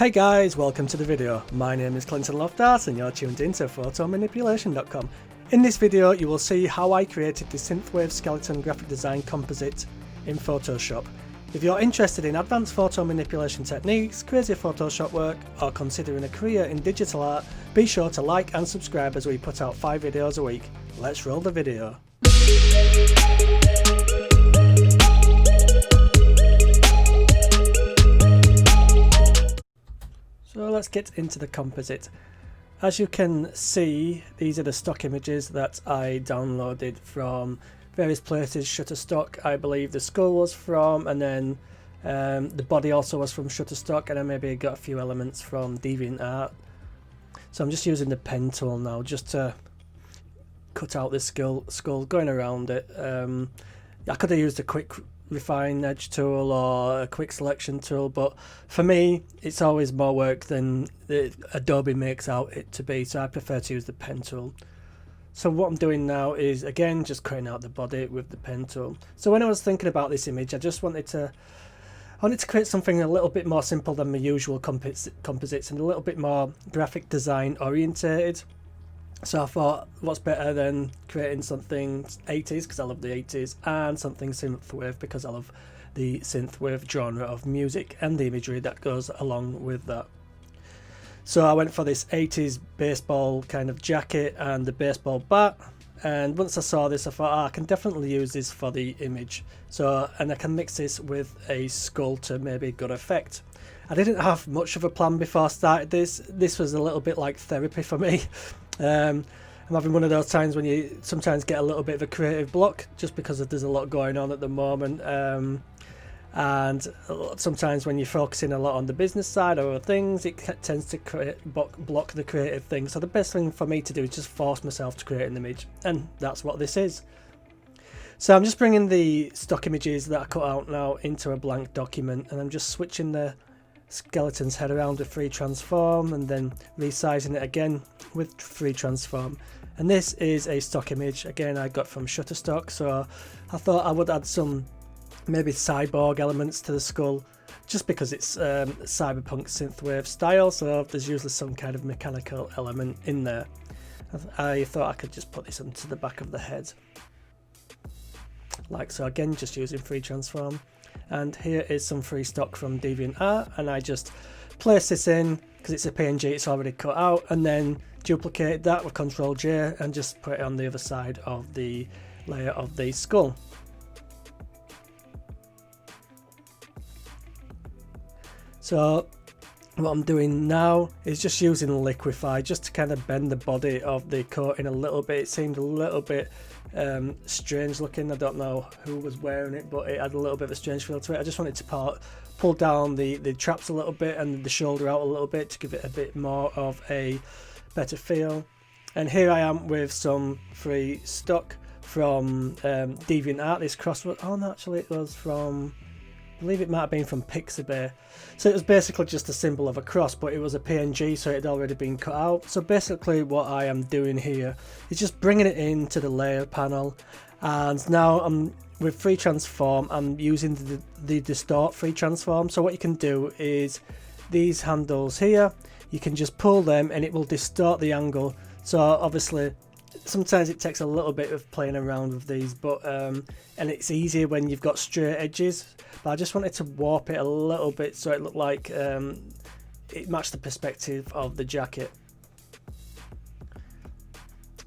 Hey guys, welcome to the video. My name is Clinton Lofthouse and you're tuned into photomanipulation.com. In this video you will see how I created the Synthwave skeleton graphic design composite in Photoshop. If you're interested in advanced photo manipulation techniques, crazy Photoshop work, or considering a career in digital art, be sure to like and subscribe as we put out 5 videos a week. Let's roll the video. So let's get into the composite. As you can see, these are the stock images that I downloaded from various places. Shutterstock, I believe the skull was from, and then the body also was from Shutterstock, and I maybe got a few elements from DeviantArt. So I'm just using the pen tool now just to cut out this skull going around it. I could have used a quick refine edge tool or a quick selection tool, but for me it's always more work than the Adobe makes out it to be, so I prefer to use the pen tool. So what I'm doing now is again just cutting out the body with the pen tool. So when I was thinking about this image, I just wanted to create something a little bit more simple than my usual composites and a little bit more graphic design orientated. So I thought, what's better than creating something 80s, because I love the 80s, and something synthwave because I love the synthwave genre of music and the imagery that goes along with that. So I went for this 80s baseball kind of jacket and the baseball bat, and once I saw this I thought, I can definitely use this for the image. And I can mix this with a skull to maybe good effect. I didn't have much of a plan before I started this. This was a little bit like therapy for me. I'm having one of those times when you sometimes get a little bit of a creative block just because there's a lot going on at the moment, and sometimes when you're focusing a lot on the business side or other things, it tends to block the creative thing. So the best thing for me to do is just force myself to create an image, and that's what this is. So I'm just bringing the stock images that I cut out now into a blank document, and I'm just switching the skeleton's head around with free transform and then resizing it again with free transform. And this is a stock image again I got from Shutterstock, so I thought I would add some maybe cyborg elements to the skull just because it's cyberpunk synthwave style, so there's usually some kind of mechanical element in there. I thought I could just put this onto the back of the head like so, again just using free transform. And here is some free stock from DeviantArt, and I just place this in because it's a PNG, it's already cut out, and then duplicate that with Ctrl J and just put it on the other side of the layer of the skull. So what I'm doing now is just using Liquify just to kind of bend the body of the coating a little bit. It seemed a little bit strange looking. I don't know who was wearing it, but it had a little bit of a strange feel to it. I just wanted to pull down the traps a little bit and the shoulder out a little bit to give it a bit more of a better feel. And here I am with some free stock from DeviantArt. This cross was, oh no, actually it was from, I believe it might have been from Pixabay. So it was basically just a symbol of a cross, but it was a PNG, so it had already been cut out. So basically what I am doing here is just bringing it into the layer panel, and now I'm with free transform, I'm using the distort free transform. So what you can do is these handles here, you can just pull them and it will distort the angle. So obviously sometimes it takes a little bit of playing around with these, but and it's easier when you've got straight edges, but I just wanted to warp it a little bit so it looked like it matched the perspective of the jacket.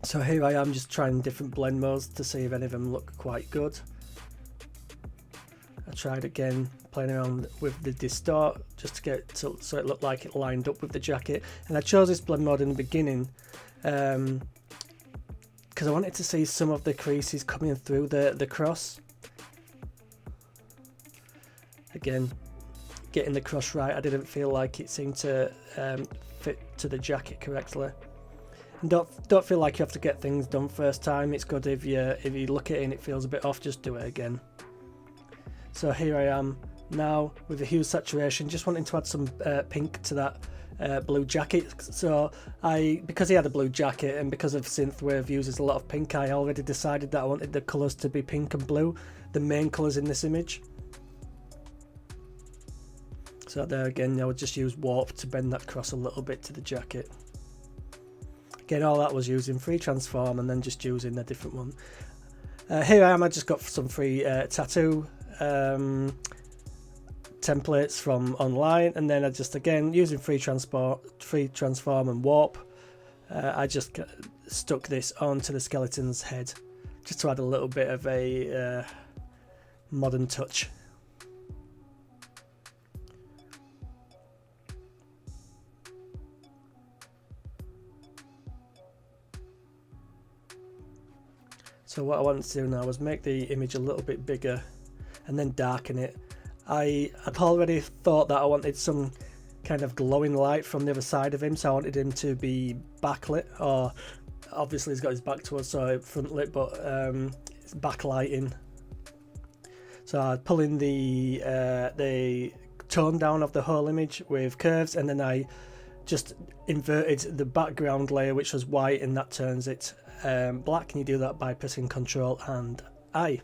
So here I am just trying different blend modes to see if any of them look quite good. I tried again playing around with the distort just to get so it looked like it lined up with the jacket, and I chose this blend mode in the beginning because I wanted to see some of the creases coming through the cross. Again, getting the cross right, I didn't feel like it seemed to fit to the jacket correctly. And don't feel like you have to get things done first time. It's good if you look at it and it feels a bit off, just do it again. So here I am now with the hue saturation, just wanting to add some pink to that blue jacket. So because he had a blue jacket and because of synthwave uses a lot of pink, I already decided that I wanted the colours to be pink and blue, the main colours in this image. So there again, I would just use warp to bend that cross a little bit to the jacket. Again, all that was using free transform and then just using a different one. Here I am, I just got some free tattoo templates from online, and then I just, again, using free transform and warp, I just stuck this onto the skeleton's head just to add a little bit of a modern touch. So what I wanted to do now was make the image a little bit bigger and then darken it. I had already thought that I wanted some kind of glowing light from the other side of him, so I wanted him to be backlit, or obviously he's got his back to us, so front lit, but it's backlighting. So I pull in the tone down of the whole image with curves, and then I just inverted the background layer, which was white, and that turns it black, and you do that by pressing Ctrl and I.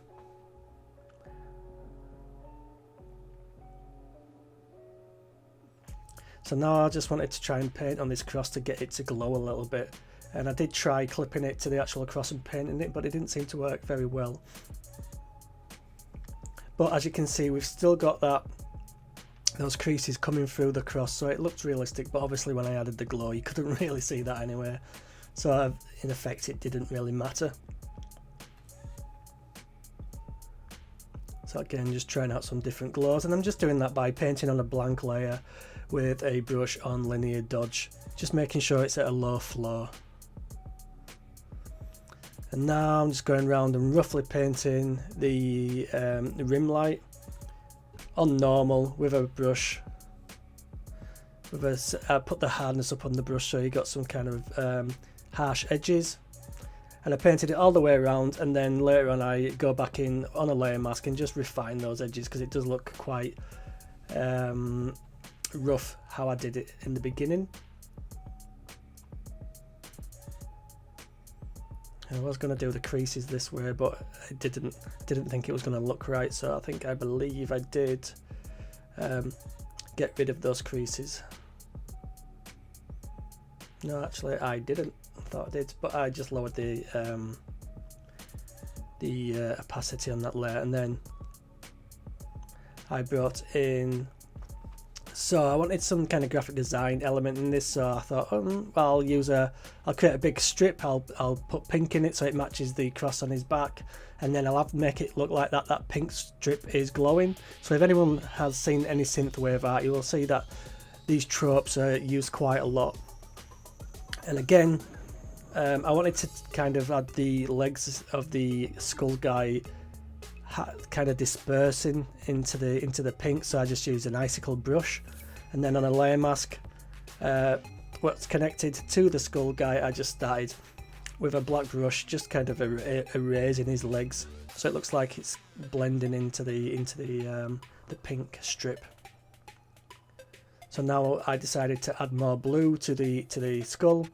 So now I just wanted to try and paint on this cross to get it to glow a little bit, and I did try clipping it to the actual cross and painting it, but it didn't seem to work very well. But as you can see, we've still got those creases coming through the cross, so it looked realistic, but obviously when I added the glow you couldn't really see that anywhere, so in effect it didn't really matter. So again, just trying out some different glows, and I'm just doing that by painting on a blank layer with a brush on linear dodge, just making sure it's at a low flow. And now I'm just going around and roughly painting the rim light on normal with a brush. I put the hardness up on the brush so you got some kind of harsh edges, and I painted it all the way around, and then later on I go back in on a layer mask and just refine those edges, because it does look quite rough how I did it in the beginning. I was going to do the creases this way, but I didn't think it was going to look right, so I believe I did get rid of those creases. No, actually I didn't. I thought I did, but I just lowered the opacity on that layer, and then I brought in, so I wanted some kind of graphic design element in this, so I thought, I'll create a big strip, I'll put pink in it so it matches the cross on his back, and then I'll make it look like that pink strip is glowing. So if anyone has seen any synthwave art, you will see that these tropes are used quite a lot. And again, I wanted to kind of add the legs of the skull guy kind of dispersing into the pink, so I just used an icicle brush, and then on a layer mask what's connected to the skull guy, I just started with a black brush just kind of erasing his legs, so it looks like it's blending into the pink strip. So now I decided to add more blue to the skull,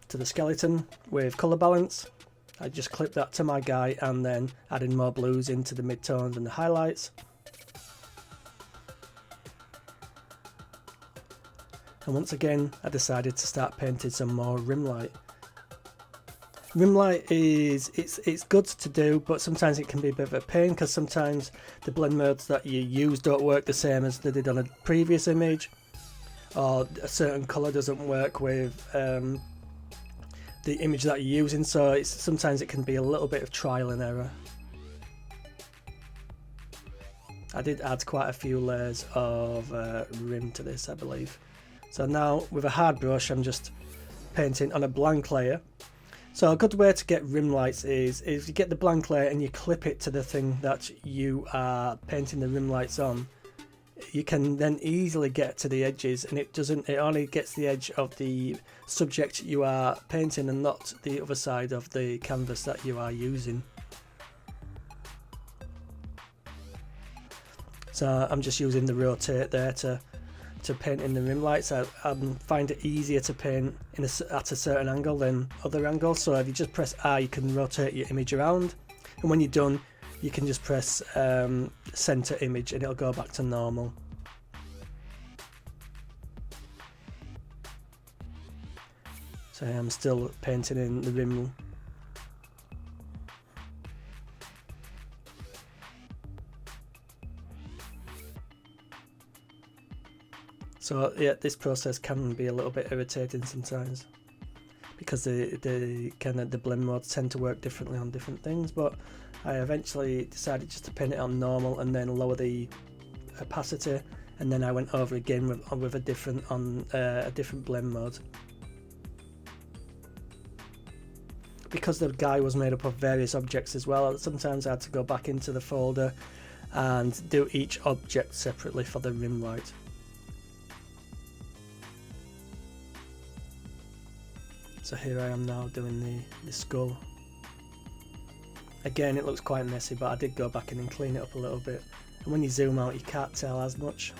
to the skeleton, with colour balance. I just clipped that to my guy and then added more blues into the midtones and the highlights. And once again I decided to start painting some more rim light. Rim light it's good to do, but sometimes it can be a bit of a pain, because sometimes the blend modes that you use don't work the same as they did on a previous image, or a certain colour doesn't work with the image that you're using, so sometimes it can be a little bit of trial and error. I did add quite a few layers of rim to this, I believe. So now with a hard brush I'm just painting on a blank layer. So a good way to get rim lights is you get the blank layer and you clip it to the thing that you are painting the rim lights on. You can then easily get to the edges, and it only gets the edge of the subject you are painting and not the other side of the canvas that you are using. So I'm just using the rotate there to paint in the rim lights. I find it easier to paint at a certain angle than other angles, so if you just press R you can rotate your image around, and when you're done you can just press center image and it'll go back to normal. So I'm still painting in the rim. So yeah, this process can be a little bit irritating sometimes, because the blend modes tend to work differently on different things, but I eventually decided just to paint it on normal and then lower the opacity, and then I went over again with a different blend mode. Because the guy was made up of various objects as well, sometimes I had to go back into the folder and do each object separately for the rim light. So here I am now doing the skull. Again, it looks quite messy, but I did go back in and clean it up a little bit. And when you zoom out, you can't tell as much.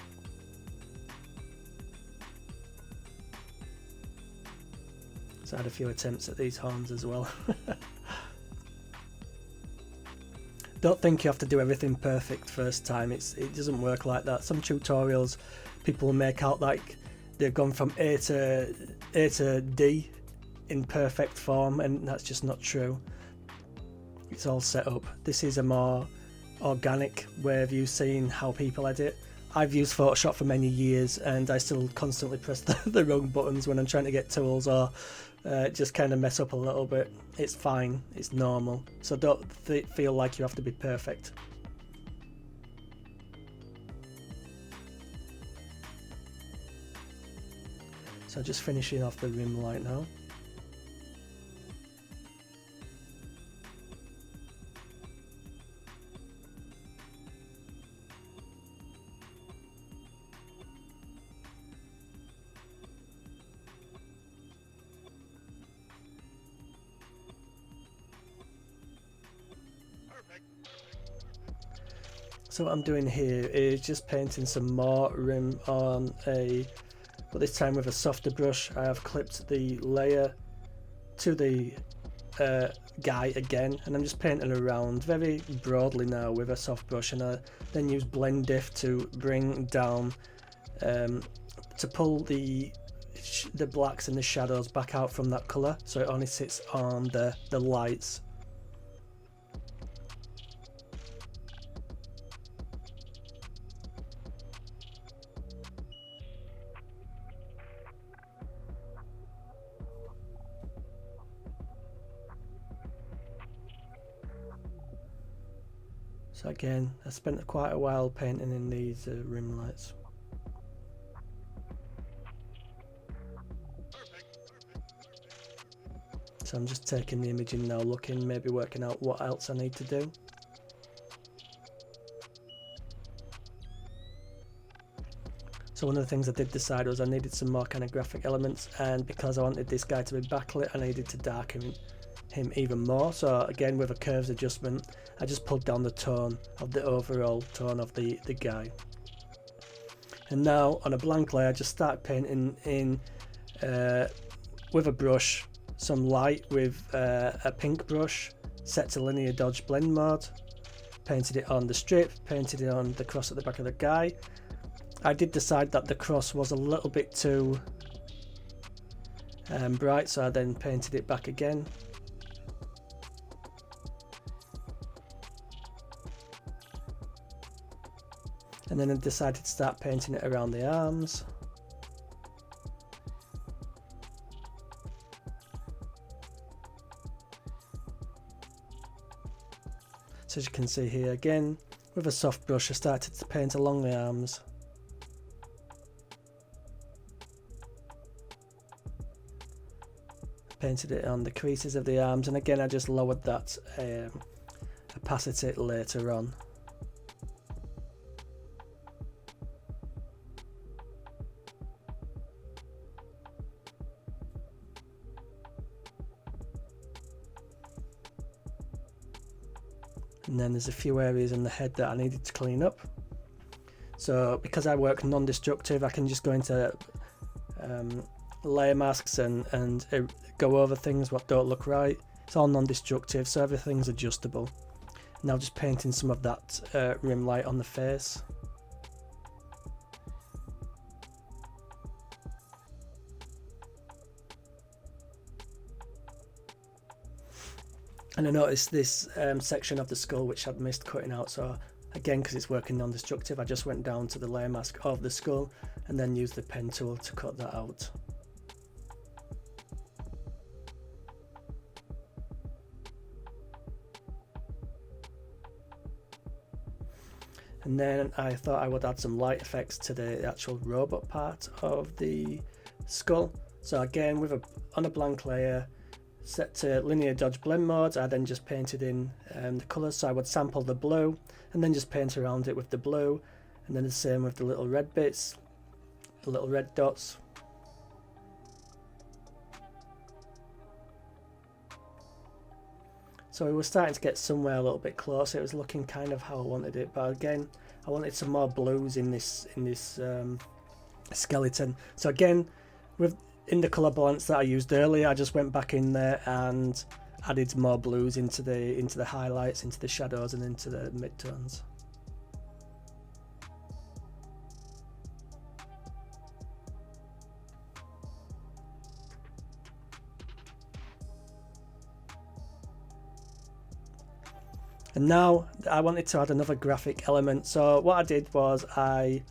So I had a few attempts at these horns as well. Don't think you have to do everything perfect first time. It doesn't work like that. Some tutorials, people will make out like they've gone from A to D in perfect form, and that's just not true. It's all set up. This is a more organic way of you seeing how people edit. I've used Photoshop for many years and I still constantly press the wrong buttons when I'm trying to get tools, or just kind of mess up a little bit. It's fine, it's normal, so don't feel like you have to be perfect. So just finishing off the rim light now. So what I'm doing here is just painting some more rim on but this time with a softer brush. I have clipped the layer to the guy again, and I'm just painting around very broadly now with a soft brush, and I then use blend diff to bring down, to pull the blacks and the shadows back out from that colour, so it only sits on the lights. So again, I spent quite a while painting in these rim lights. So I'm just taking the image in now, looking, maybe working out what else I need to do. So one of the things I did decide was I needed some more kind of graphic elements, and because I wanted this guy to be backlit, I needed to darken him even more. So again, with a curves adjustment, I just pulled down the tone of the overall tone of the guy. And now on a blank layer, I just start painting in with a brush, some light with a pink brush, set to linear dodge blend mode, painted it on the strip, painted it on the cross at the back of the guy. I did decide that the cross was a little bit too bright, so I then painted it back again. And then I decided to start painting it around the arms. So as you can see here, again, with a soft brush, I started to paint along the arms. Painted it on the creases of the arms, and again I just lowered that opacity later on. And then there's a few areas in the head that I needed to clean up. So because I work non-destructive, I can just go into layer masks and go over things what don't look right. It's all non-destructive, so everything's adjustable. Now just painting some of that rim light on the face. And I noticed this section of the skull which I'd missed cutting out, so again, because it's working non-destructive, I just went down to the layer mask of the skull and then used the pen tool to cut that out. And then I thought I would add some light effects to the actual robot part of the skull. So again, on a blank layer, set to linear dodge blend mode, I then just painted in the colours. So I would sample the blue and then just paint around it with the blue, and then the same with the little red bits, the little red dots. So we were starting to get somewhere a little bit closer. It was looking kind of how I wanted it, but again, I wanted some more blues in this skeleton. So again, in the colour balance that I used earlier, I just went back in there and added more blues into the highlights, into the shadows, and into the midtones. And now I wanted to add another graphic element. So what I did was I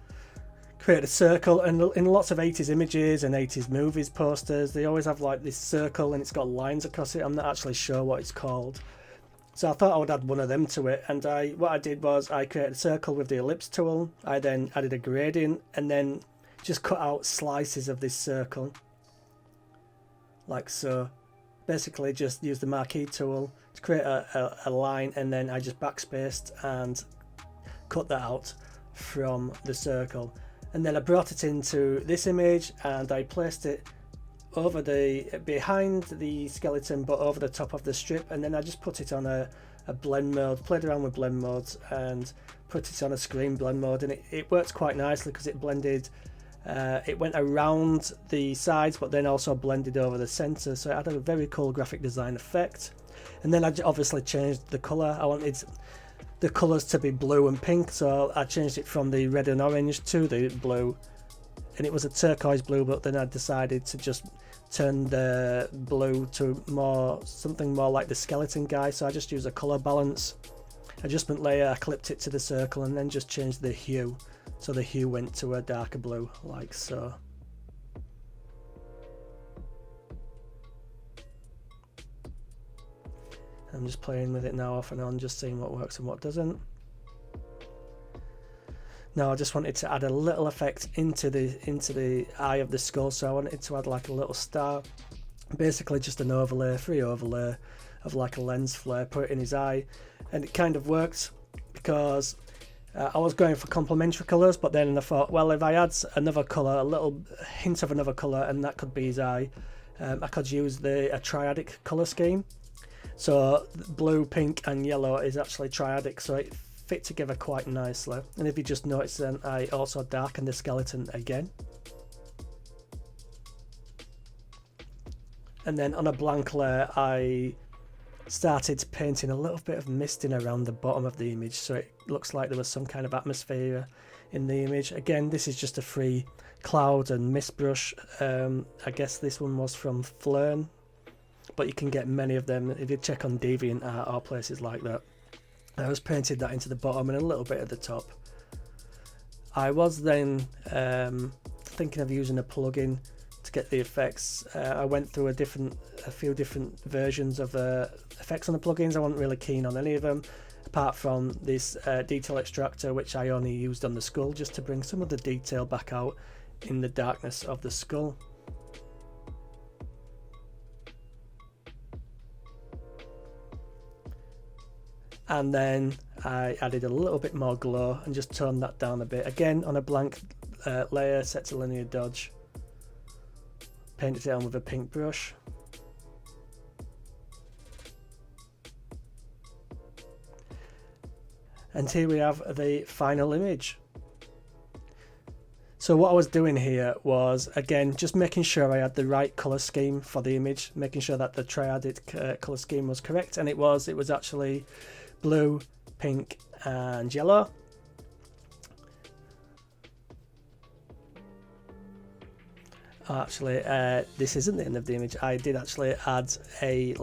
created a circle, and in lots of 80s images and 80s movies posters, they always have like this circle and it's got lines across it. I'm not actually sure what it's called. So I thought I would add one of them to it, and what I did was I created a circle with the ellipse tool. I then added a gradient and then just cut out slices of this circle like so. Basically just use the marquee tool to create a line, and then I just backspaced and cut that out from the circle. And then I brought it into this image and I placed it over behind the skeleton but over the top of the strip, and then I just put it on a blend mode, played around with blend modes and put it on a screen blend mode, and it worked quite nicely because it blended. It went around the sides but then also blended over the center, so it had a very cool graphic design effect. And then I obviously changed the color. I wanted the colors to be blue and pink, so I changed it from the red and orange to the blue, and it was a turquoise blue, but then I decided to just turn the blue to something more like the skeleton guy. So I just used a color balance adjustment layer, I clipped it to the circle and then just changed the hue. So the hue went to a darker blue, like so. I'm just playing with it now off and on, just seeing what works and what doesn't. Now I just wanted to add a little effect into the eye of the skull, so I wanted to add like a little star, basically just an overlay, free overlay of like a lens flare, put it in his eye, and it kind of worked because I was going for complementary colours, but then I thought, well, if I add another colour, a little hint of another colour, and that could be his eye, I could use a triadic colour scheme. So blue, pink and yellow is actually triadic, so it fit together quite nicely. And if you just notice, then I also darkened the skeleton again. And then on a blank layer, I started painting a little bit of misting around the bottom of the image, so it looks like there was some kind of atmosphere in the image. Again, this is just a free cloud and mist brush. I guess this one was from Flern, but you can get many of them if you check on DeviantArt or places like that. I was painted that into the bottom and a little bit at the top. I was then thinking of using a plugin to get the effects. I went through a few different versions of effects on the plugins. I wasn't really keen on any of them, apart from this detail extractor, which I only used on the skull just to bring some of the detail back out in the darkness of the skull. And then I added a little bit more glow and just toned that down a bit. Again, on a blank layer, set to linear dodge. Painted it on with a pink brush. And here we have the final image. So what I was doing here was, again, just making sure I had the right colour scheme for the image, making sure that the triadic colour scheme was correct, and it was actually blue, pink and yellow. Actually, this isn't the end of the image. I did actually add a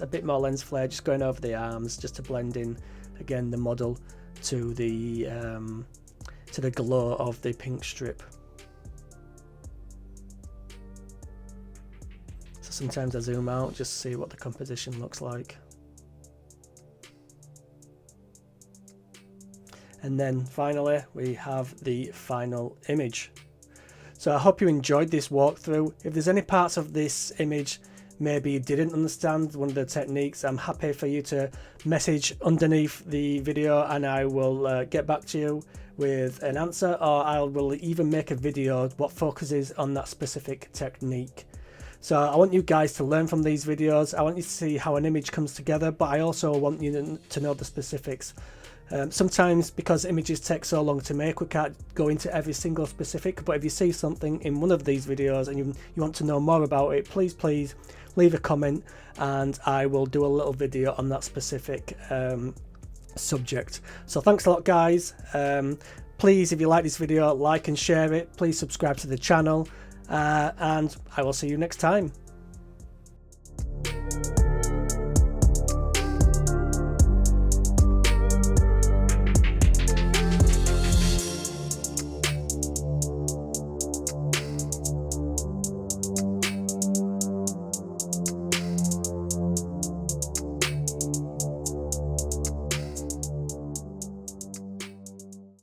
bit more lens flare, just going over the arms, just to blend in again the model to the glow of the pink strip. So sometimes I zoom out just to see what the composition looks like. And then finally we have the final image. So I hope you enjoyed this walkthrough. If there's any parts of this image maybe you didn't understand one of the techniques, I'm happy for you to message underneath the video and I will get back to you with an answer, or I will even make a video what focuses on that specific technique. So I want you guys to learn from these videos. I want you to see how an image comes together, but I also want you to know the specifics. Sometimes because images take so long to make, we can't go into every single specific, but if you see something in one of these videos and you want to know more about it, please leave a comment and I will do a little video on that specific subject. So thanks a lot guys. Please, if you like this video, like and share it. Please subscribe to the channel and I will see you next time.